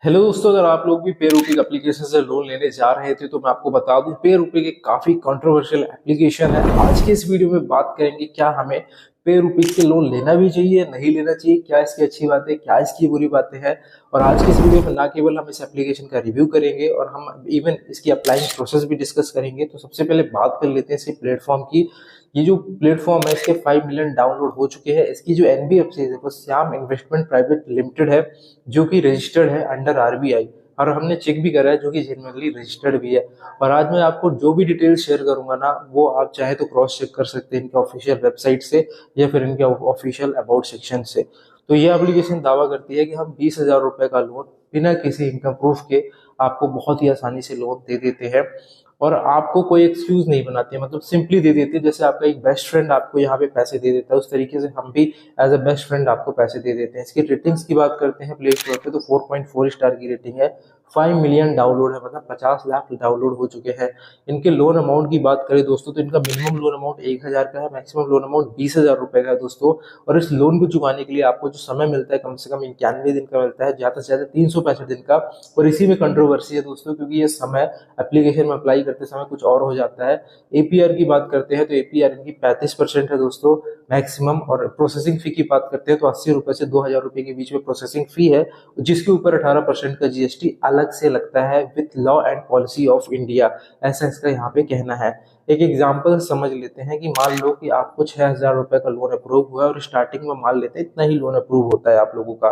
Hello दोस्तों, अगर आप लोग भी पेरूपी एप्लीकेशन से लोन लेने जा रहे थे तो मैं आपको बता दूं पेरूपी के काफी कंट्रोवर्शियल एप्लीकेशन है। आज के इस वीडियो में बात करेंगे क्या हमें पेरूपी से लोन लेना भी चाहिए नहीं लेना चाहिए, क्या इसकी अच्छी बातें क्या इसकी बुरी बातें हैं। और आज के इस वीडियो में ना केवल हम इस एप्लीकेशन का रिव्यू करेंगे और हम इवन इसकी अप्लाइंग प्रोसेस भी डिस्कस करेंगे। तो सबसे पहले बात कर लेते हैं इसके प्लेटफॉर्म की। ये जो प्लेटफॉर्म है इसके 5 मिलियन डाउनलोड हो चुके हैं। इसकी जो एनबीएफसी है वो श्याम इन्वेस्टमेंट प्राइवेट लिमिटेड है, जो कि रजिस्टर्ड है अंडर आरबीआई, और हमने चेक भी करा है जो कि जेन्युइनली रजिस्टर्ड भी है। और आज मैं आपको जो भी डिटेल्स शेयर करूंगा ना, वो आप चाहे तो क्रॉस चेक कर सकते हैं इनके ऑफिशियल वेबसाइट से या फिर इनके ऑफिशियल अबाउट सेक्शन से। तो ये एप्लीकेशन दावा करती है कि हम 20,000 रुपए का लोन बिना किसी इनकम प्रूफ के आपको बहुत ही आसानी से लोन दे देते हैं। और आपको कोई एक्सक्यूज नहीं बनाते हैं, मतलब सिंपली दे देते हैं। जैसे आपका एक बेस्ट फ्रेंड आपको यहाँ पे पैसे दे देता है, उस तरीके से हम भी एज अ बेस्ट फ्रेंड आपको पैसे दे देते हैं। इसकी रेटिंग्स की बात करते हैं प्ले स्टोर पे तो 4.4 स्टार की रेटिंग है। 5 मिलियन डाउनलोड है, मतलब 50 लाख डाउनलोड हो चुके हैं। इनके लोन अमाउंट की बात करें दोस्तों तो इनका मिनिमम लोन अमाउंट 1,000 का है, मैक्सिमम लोन अमाउंट 20,000 रुपए का है दोस्तों। और इस लोन को चुकाने के लिए आपको जो समय मिलता है कम से कम 91 दिन का मिलता है, ज्यादा से ज्यादा 365 दिन का। और इसी में कंट्रोवर्सी है दोस्तों, क्योंकि ये समय एप्लीकेशन में अप्लाई करते समय कुछ और हो जाता है। एपीआर की बात करते हैं तो एपीआर इनकी 35% है दोस्तों मैक्सिमम। और प्रोसेसिंग फी की बात करते हैं तो 80 रुपए से 2,000 रुपए के बीच में प्रोसेसिंग फी है, जिसके ऊपर 18% का जीएसटी अलग से लगता है with law and policy of India, ऐसा इसका यहाँ पे कहना है। एक एग्जाम्पल समझ लेते हैं कि मान लो कि आपको 6,000 रुपए का लोन अप्रूव हुआ है और स्टार्टिंग में मान लेते हैं इतना ही लोन अप्रूव होता है आप लोगों का,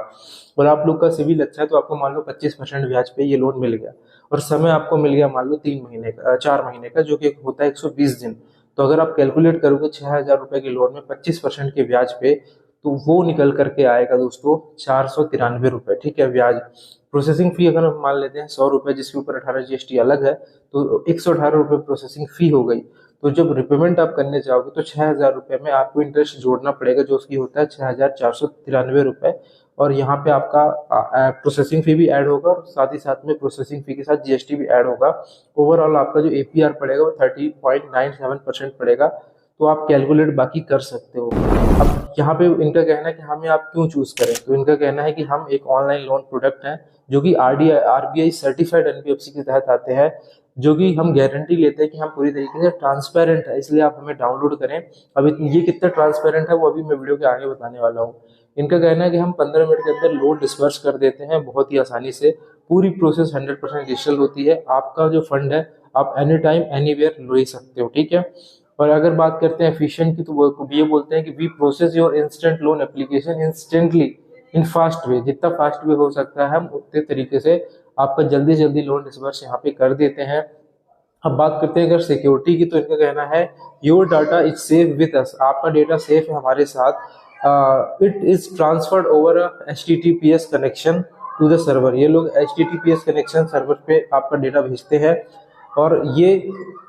और आप लोग का सिविल अच्छा है तो आपको मान लो 25% ब्याज पे ये लोन मिल गया। और समय आपको मिल गया मान लो 3 महीने का, 4 महीने का, जो कि होता है 120 दिन। तो अगर आप कैलकुलेट करोगे 6,000 रुपए के लोन में 25% के ब्याज पे, तो वो निकल करके आएगा दोस्तों 493 रुपए, ठीक है, ब्याज। प्रोसेसिंग फी अगर हम मान लेते हैं 100 रुपए, जिसके ऊपर 18 जीएसटी अलग है, तो 118 रुपए प्रोसेसिंग फी हो गई। तो जब रिपेमेंट आप करने जाओगे तो 6,000 रुपए में आपको इंटरेस्ट जोड़ना पड़ेगा, जो उसकी होता है 6,493 रुपए। और यहाँ पे आपका प्रोसेसिंग फी भी ऐड होगा और साथ ही साथ में प्रोसेसिंग फी के साथ जीएसटी भी ऐड होगा। ओवरऑल आपका जो एपीआर पड़ेगा वो 30.97% पड़ेगा। तो आप कैलकुलेट बाकी कर सकते हो। अब यहाँ पे इनका कहना है कि हमें आप क्यों चूज करें, तो इनका कहना है कि हम एक ऑनलाइन लोन प्रोडक्ट है जो कि आरबीआई सर्टिफाइड एनबीएफसी के तहत आते हैं, जो कि हम गारंटी लेते हैं कि हम पूरी तरीके से ट्रांसपेरेंट है, इसलिए आप हमें डाउनलोड करें। अब ये कितना ट्रांसपेरेंट है वो अभी मैं वीडियो के आगे बताने वाला हूँ। इनका कहना है कि हम 15 मिनट के अंदर लोन डिस्पर्स कर देते हैं बहुत ही आसानी से। पूरी प्रोसेस 100% डिजिटल होती है। आपका जो फंड है आप एनी टाइम एनीवेयर ले सकते हो, ठीक है। और अगर बात करते हैं एफिशिएंट की, तो वो ये बोलते हैं कि we process your instant loan application instantly in fast way, जितना फास्ट वे हो सकता है हम उतने तरीके से आपका जल्दी जल्दी लोन डिस्पर्स यहाँ पे कर देते हैं। अब बात करते हैं अगर सिक्योरिटी की, तो इनका कहना है your data is safe with us, आपका डेटा सेफ है हमारे साथ। It is transferred over HTTPS connection to the server, ये लोग HTTPS कनेक्शन सर्वर पे आपका डेटा भेजते हैं। और ये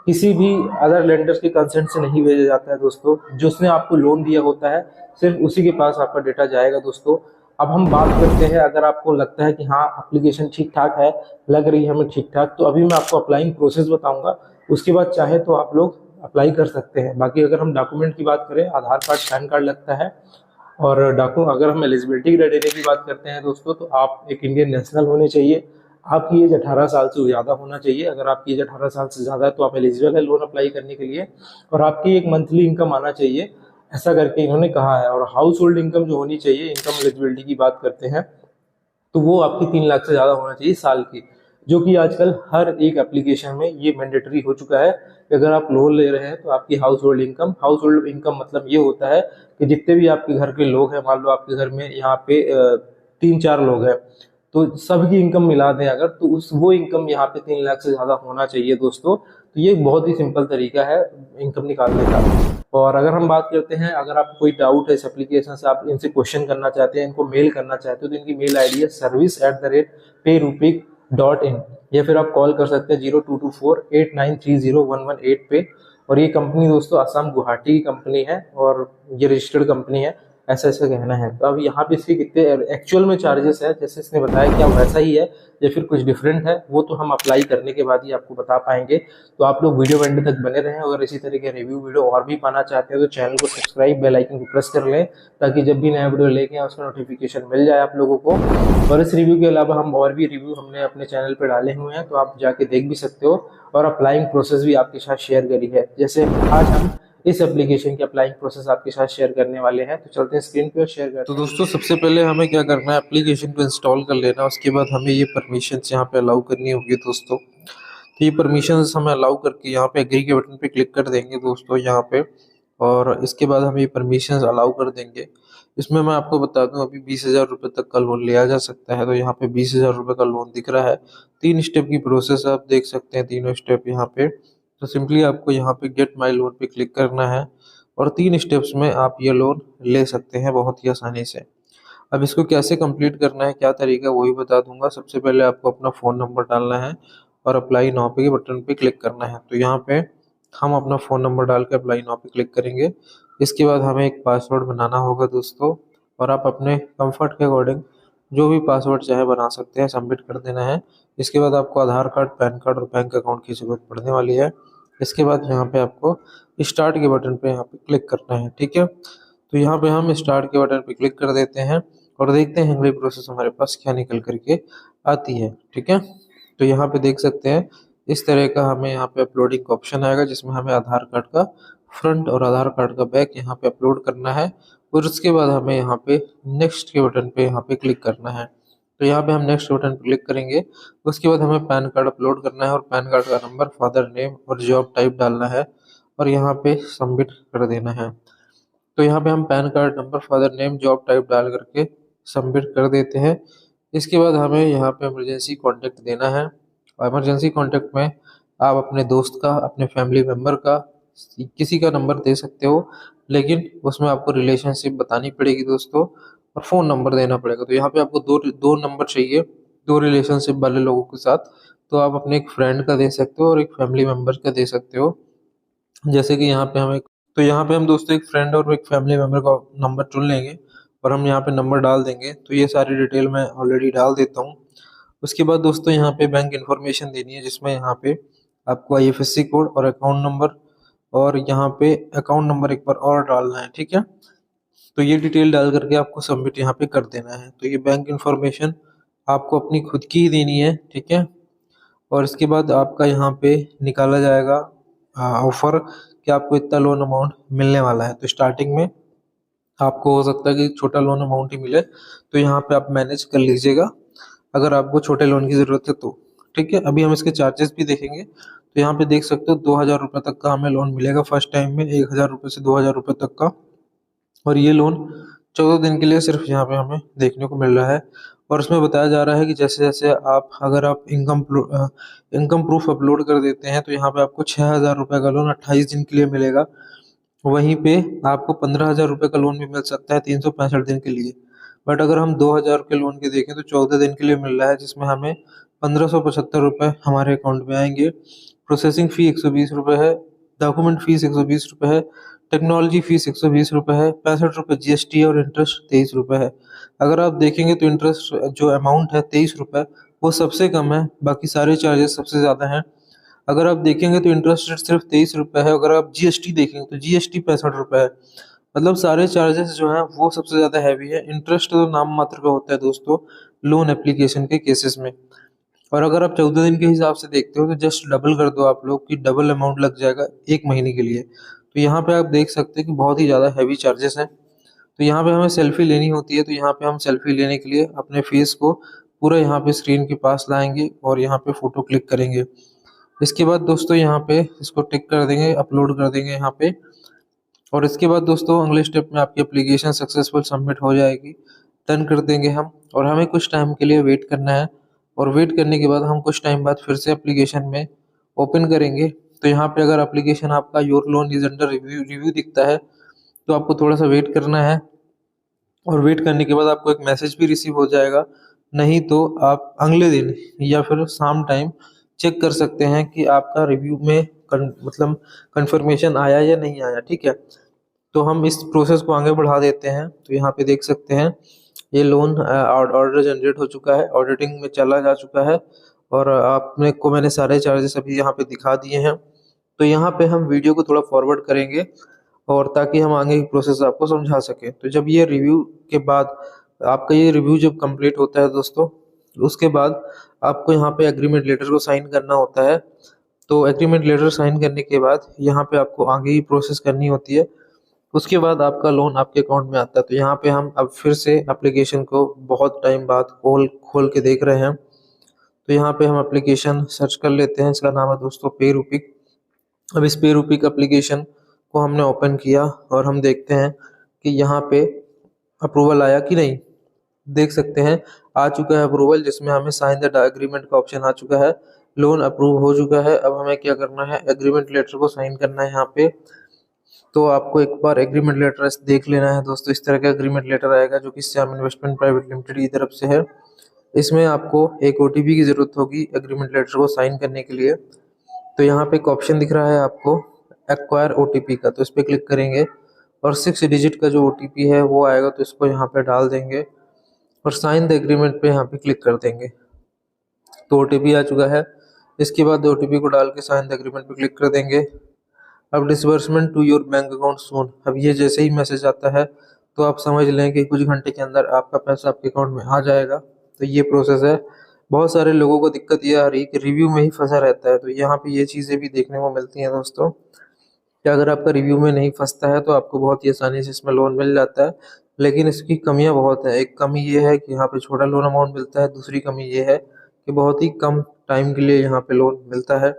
किसी भी अदर लेंडर्स के कंसेंट से नहीं भेजा जाता है दोस्तों, जिसने आपको लोन दिया होता है सिर्फ उसी के पास आपका डेटा जाएगा दोस्तों। अब हम बात करते हैं, अगर आपको लगता है कि हाँ एप्लीकेशन ठीक ठाक है, लग रही है हमें ठीक ठाक, तो अभी मैं आपको अप्लाइंग प्रोसेस बताऊंगा। उसके बाद चाहे तो आप लोग अप्लाई कर सकते हैं। बाकी अगर हम डॉक्यूमेंट की बात करें, आधार कार्ड पैन कार्ड लगता है। और अगर हम एलिजिबिलिटी क्राइटेरिया की बात करते हैं दोस्तों, तो आप एक इंडियन नेशनल होने चाहिए, आपकी एज 18 साल से ज़्यादा होना चाहिए। अगर आपकी एज 18 साल से ज़्यादा है तो आप एलिजिबल है लोन अप्लाई करने के लिए। और आपकी एक मंथली इनकम आना चाहिए, ऐसा करके इन्होंने कहा है। और हाउस होल्ड इनकम जो होनी चाहिए, इनकम एलिजिबिलिटी की बात करते हैं तो वो आपकी 3 लाख से ज़्यादा होना चाहिए साल की, जो कि आजकल हर एक एप्लीकेशन में ये मैंडेटरी हो चुका है कि अगर आप लोन ले रहे हैं तो आपकी हाउस होल्ड इनकम मतलब ये होता है कि जितने भी आपके घर के लोग हैं, मान लो आपके घर में यहाँ पे 3-4 लोग हैं, तो सबकी इनकम मिला दें अगर, तो उस वो इनकम यहाँ पे 3 लाख से ज़्यादा होना चाहिए दोस्तों। तो ये बहुत ही सिंपल तरीका है इनकम निकालने का। और अगर हम बात करते हैं, अगर आपको कोई डाउट है इस एप्लीकेशन से, आप इनसे क्वेश्चन करना चाहते हैं, इनको मेल करना चाहते हो, तो इनकी मेल आईडी है service@payrupeek.in, या फिर आप कॉल कर सकते हैं 0224893011 पे। और ये कंपनी दोस्तों असम गुवाहाटी की कंपनी है और ये रजिस्टर्ड कंपनी है। ऐसा ऐसा कहना है। तो अब यहाँ पे इसके कितने एक्चुअल में चार्जेस है, जैसे इसने बताया, क्या वैसा ही है या फिर कुछ डिफरेंट है, वो तो हम अप्लाई करने के बाद ही आपको बता पाएंगे। तो आप लोग वीडियो एंड तक बने रहें। अगर इसी तरह के रिव्यू वीडियो और भी पाना चाहते हैं तो चैनल को सब्सक्राइब, बेल आइकन को प्रेस कर लें, ताकि जब भी नया वीडियो लेके आए उसका नोटिफिकेशन मिल जाए आप लोगों को। और इस रिव्यू के अलावा हम और भी रिव्यू हमने अपने चैनल पर डाले हुए हैं, तो आप जाके देख भी सकते हो, और अप्लाइंग प्रोसेस भी आपके साथ शेयर करी है। जैसे आज हम इस एप्लीकेशन की अप्लाइंग प्रोसेस आपके साथ शेयर करने वाले हैं, तो चलते हैं स्क्रीन पे और शेयर करते हैं। तो दोस्तों सबसे पहले हमें क्या करना है, एप्लीकेशन को इंस्टॉल कर लेना। उसके बाद हमें ये परमिशन यहाँ पे अलाउ करनी होगी दोस्तों। तो ये परमिशन हमें अलाउ करके यहाँ पे एग्री के बटन पे क्लिक कर देंगे दोस्तों यहाँ पे, और इसके बाद हम ये परमिशन अलाउ कर देंगे। इसमें मैं आपको बता दूं, अभी 20,000 रुपये तक का लोन लिया जा सकता है। तो यहाँ पे 20,000 रुपये का लोन दिख रहा है। 3 स्टेप की प्रोसेस आप देख सकते हैं, तीनों स्टेप यहाँ पे। तो सिंपली आपको यहाँ पे गेट माई लोन पे क्लिक करना है, और 3 स्टेप्स में आप ये लोन ले सकते हैं बहुत ही आसानी से। अब इसको कैसे कंप्लीट करना है, क्या तरीका, वही बता दूंगा। सबसे पहले आपको अपना फ़ोन नंबर डालना है और अप्लाई नाउ पे के बटन पे क्लिक करना है। तो यहाँ पे हम अपना फ़ोन नंबर डाल के अप्लाई नाउ पे क्लिक करेंगे। इसके बाद हमें एक पासवर्ड बनाना होगा दोस्तों, और आप अपने कंफर्ट के अकॉर्डिंग जो भी पासवर्ड चाहे बना सकते हैं, सबमिट कर देना है। इसके बाद आपको आधार कार्ड, पैन कार्ड और बैंक अकाउंट की जरूरत पड़ने वाली है। इसके बाद यहाँ पे आपको स्टार्ट के बटन पे यहाँ पे क्लिक करना है, ठीक है। तो यहाँ पे हम स्टार्ट के बटन पे क्लिक कर देते हैं और देखते हैं अगली प्रोसेस हमारे पास क्या निकल करके आती है, ठीक है। तो यहाँ पे देख सकते हैं इस तरह का हमें यहाँ पे अपलोडिंग का ऑप्शन आएगा, जिसमें हमें आधार कार्ड का फ्रंट और आधार कार्ड का बैक यहाँ पे अपलोड करना है, और उसके बाद हमें यहाँ पे नेक्स्ट के बटन पे यहाँ पे क्लिक करना है। तो यहाँ पे हम नेक्स्ट बटन पे क्लिक करेंगे। उसके बाद हमें पैन कार्ड अपलोड करना है, और पैन कार्ड का नंबर, फादर नेम और जॉब टाइप डालना है, और यहाँ पे सबमिट कर देना है। तो यहाँ पे हम pan card number, father name, job type डाल करके सबमिट कर देते हैं। इसके बाद हमें यहाँ पे इमरजेंसी कॉन्टैक्ट देना है, और इमरजेंसी कॉन्टैक्ट में आप अपने दोस्त का, अपने फैमिली मेम्बर का, किसी का नंबर दे सकते हो, लेकिन उसमें आपको रिलेशनशिप बतानी पड़ेगी दोस्तों, और फ़ोन नंबर देना पड़ेगा। तो यहाँ पे आपको दो दो नंबर चाहिए, 2 रिलेशनशिप वाले लोगों के साथ। तो आप अपने एक फ्रेंड का दे सकते हो और एक फैमिली मेम्बर का दे सकते हो। जैसे कि यहाँ पे हमें, तो यहाँ पे हम दोस्तों एक फ्रेंड और एक फैमिली मेम्बर का नंबर चुन लेंगे, और हम यहाँ पे नंबर डाल देंगे। तो ये सारी डिटेल मैं ऑलरेडी डाल देता हूँ। उसके बाद दोस्तों यहाँ पे बैंक इन्फॉर्मेशन देनी है, जिसमें यहाँ पे आपको आईएफएससी कोड और अकाउंट नंबर, और यहाँ पे अकाउंट नंबर एक बार और डालना है, ठीक है। तो ये डिटेल डाल करके आपको सबमिट यहाँ पे कर देना है। तो ये बैंक इन्फॉर्मेशन आपको अपनी खुद की ही देनी है, ठीक है। और इसके बाद आपका यहाँ पे निकाला जाएगा ऑफर कि आपको इतना लोन अमाउंट मिलने वाला है। तो स्टार्टिंग में आपको हो सकता है कि छोटा लोन अमाउंट ही मिले, तो यहाँ पे आप मैनेज कर लीजिएगा अगर आपको छोटे लोन की ज़रूरत है तो, ठीक है। अभी हम इसके चार्जेस भी देखेंगे। तो यहाँ पे देख सकते हो 2,000 रुपये तक का हमें लोन मिलेगा फर्स्ट टाइम में, 1,000 रुपये से 2,000 रुपये तक का। और ये लोन 14 दिन के लिए सिर्फ यहाँ पे हमें देखने को मिल रहा है। और उसमें बताया जा रहा है कि जैसे जैसे आप, अगर आप इनकम प्रूफ अपलोड कर देते हैं, तो यहाँ पे आपको 6,000 रुपये का लोन 28 दिन के लिए मिलेगा। वहीं पे आपको 15,000 रुपये का लोन भी मिल सकता है 365 दिन के लिए। बट अगर हम 2,000 के लोन के देखें तो 14 दिन के लिए मिल रहा है, जिसमें हमें 1,575 रुपये हमारे अकाउंट में आएंगे। प्रोसेसिंग फ़ी 120 रुपये है, डॉक्यूमेंट फीस 120 रुपये है, टेक्नोलॉजी फीस 120 रुपये है, 65 रुपये जीएसटी और इंटरेस्ट 23 रुपये है। अगर आप देखेंगे तो इंटरेस्ट जो अमाउंट है 23 रुपये, वो सबसे कम है, बाकी सारे चार्जेस सबसे ज़्यादा हैं। अगर आप देखेंगे तो इंटरेस्ट रेट सिर्फ 23 रुपये है। अगर आप जीएसटी देखेंगे तो जीएसटी 65 रुपये है। मतलब सारे चार्जेस जो हैं वो सबसे ज़्यादा हैवी है। इंटरेस्ट तो नाम मात्र का होता है दोस्तों लोन एप्लीकेशन के केसेस में। और अगर आप 14 दिन के हिसाब से देखते हो तो जस्ट डबल कर दो आप लोग, कि डबल अमाउंट लग जाएगा 1 महीने के लिए। तो यहाँ पे आप देख सकते हैं कि बहुत ही ज़्यादा हैवी चार्जेस हैं। तो यहाँ पे हमें सेल्फी लेनी होती है, तो यहाँ पे हम सेल्फी लेने के लिए अपने फेस को पूरा यहाँ पे स्क्रीन के पास लाएंगे और यहाँ पे फ़ोटो क्लिक करेंगे। इसके बाद दोस्तों यहाँ पे इसको टिक कर देंगे, अपलोड कर देंगे यहाँ पे। और इसके बाद दोस्तों अगले स्टेप में आपकी एप्लीकेशन सक्सेसफुल सबमिट हो जाएगी। डन कर देंगे हम, और हमें कुछ टाइम के लिए वेट करना है। और वेट करने के बाद हम कुछ टाइम बाद फिर से एप्लीकेशन में ओपन करेंगे। तो यहाँ पे अगर एप्लीकेशन आपका your loan is under review दिखता है, तो आपको थोड़ा सा वेट करना है। और वेट करने के बाद आपको एक मैसेज भी रिसीव हो जाएगा। नहीं तो आप अगले दिन या फिर शाम टाइम चेक कर सकते हैं कि आपका रिव्यू में मतलब कंफर्मेशन आया या नहीं आया, ठीक है। तो हम इस प्रोसेस को आगे बढ़ा देते हैं। तो यहाँ पे देख सकते हैं ये लोन ऑर्डर जनरेट हो चुका है, ऑडिटिंग में चला जा चुका है और आपने को मैंने सारे चार्जेस अभी यहाँ पे दिखा दिए हैं। तो यहाँ पे हम वीडियो को थोड़ा फॉरवर्ड करेंगे और ताकि हम आगे की प्रोसेस आपको समझा सकें। तो जब ये रिव्यू के बाद आपका ये रिव्यू जब कंप्लीट होता है दोस्तों, उसके बाद आपको यहाँ पे एग्रीमेंट लेटर को साइन करना होता है। तो एग्रीमेंट लेटर साइन करने के बाद यहाँ पे आपको आगे की प्रोसेस करनी होती है। उसके बाद आपका लोन आपके अकाउंट में आता है। तो यहाँ पे हम अब फिर से एप्लीकेशन को बहुत टाइम बाद खोल खोल के देख रहे हैं। तो यहाँ पे हम एप्लीकेशन सर्च कर लेते हैं, इसका नाम है दोस्तों पेरूपिक। अब इस पेरूपिक एप्लीकेशन को हमने ओपन किया और हम देखते हैं कि यहाँ पे अप्रूवल आया कि नहीं। देख सकते हैं आ चुका है अप्रूवल, जिसमें हमें साइन द एग्रीमेंट का ऑप्शन आ चुका है। लोन अप्रूव हो चुका है। अब हमें क्या करना है, एग्रीमेंट लेटर को साइन करना है यहाँ पे। तो आपको एक बार एग्रीमेंट लेटर देख लेना है दोस्तों। इस तरह का एग्रीमेंट लेटर आएगा जो कि श्याम इन्वेस्टमेंट प्राइवेट लिमिटेड की तरफ से है। इसमें आपको एक ओटीपी की जरूरत होगी एग्रीमेंट लेटर को साइन करने के लिए। तो यहाँ पे एक ऑप्शन दिख रहा है आपको एक्वायर ओटीपी का, तो इस पर क्लिक करेंगे और 6 डिजिट का जो ओटीपी है वो आएगा, तो इसको यहाँ पे डाल देंगे और साइन द एग्रीमेंट पे यहाँ पे क्लिक कर देंगे। तो ओटीपी आ चुका है। इसके बाद ओटीपी को डाल के साइन द एग्रीमेंट पे क्लिक कर देंगे। अब disbursement to your bank account soon, अब ये जैसे ही मैसेज आता है तो आप समझ लें कि कुछ घंटे के अंदर आपका पैसा आपके अकाउंट में आ जाएगा। तो ये प्रोसेस है। बहुत सारे लोगों को दिक्कत ये आ रही है कि रिव्यू में ही फंसा रहता है। तो यहाँ पे ये चीज़ें भी देखने को मिलती हैं दोस्तों कि अगर आपका रिव्यू में नहीं फंसता है तो आपको बहुत ही आसानी से इसमें लोन मिल जाता है। लेकिन इसकी कमियां बहुत है। एक कमी ये है कि यहाँ पे छोटा लोन अमाउंट मिलता है। दूसरी कमी ये है कि बहुत ही कम टाइम के लिए यहाँ पे लोन मिलता है।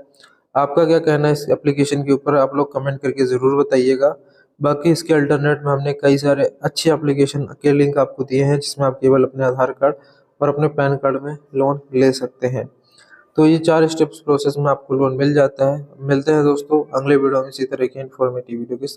आपका क्या कहना है इस एप्लीकेशन के ऊपर, आप लोग कमेंट करके ज़रूर बताइएगा। बाकी इसके अल्टरनेट में हमने कई सारे अच्छे एप्लीकेशन के लिंक आपको दिए हैं, जिसमें आप केवल अपने आधार कार्ड और अपने पैन कार्ड में लोन ले सकते हैं। तो ये 4 स्टेप्स प्रोसेस में आपको लोन मिल जाता है। मिलते हैं दोस्तों अगले वीडियो में इसी तरह की इन्फॉर्मेटिव वीडियो के साथ।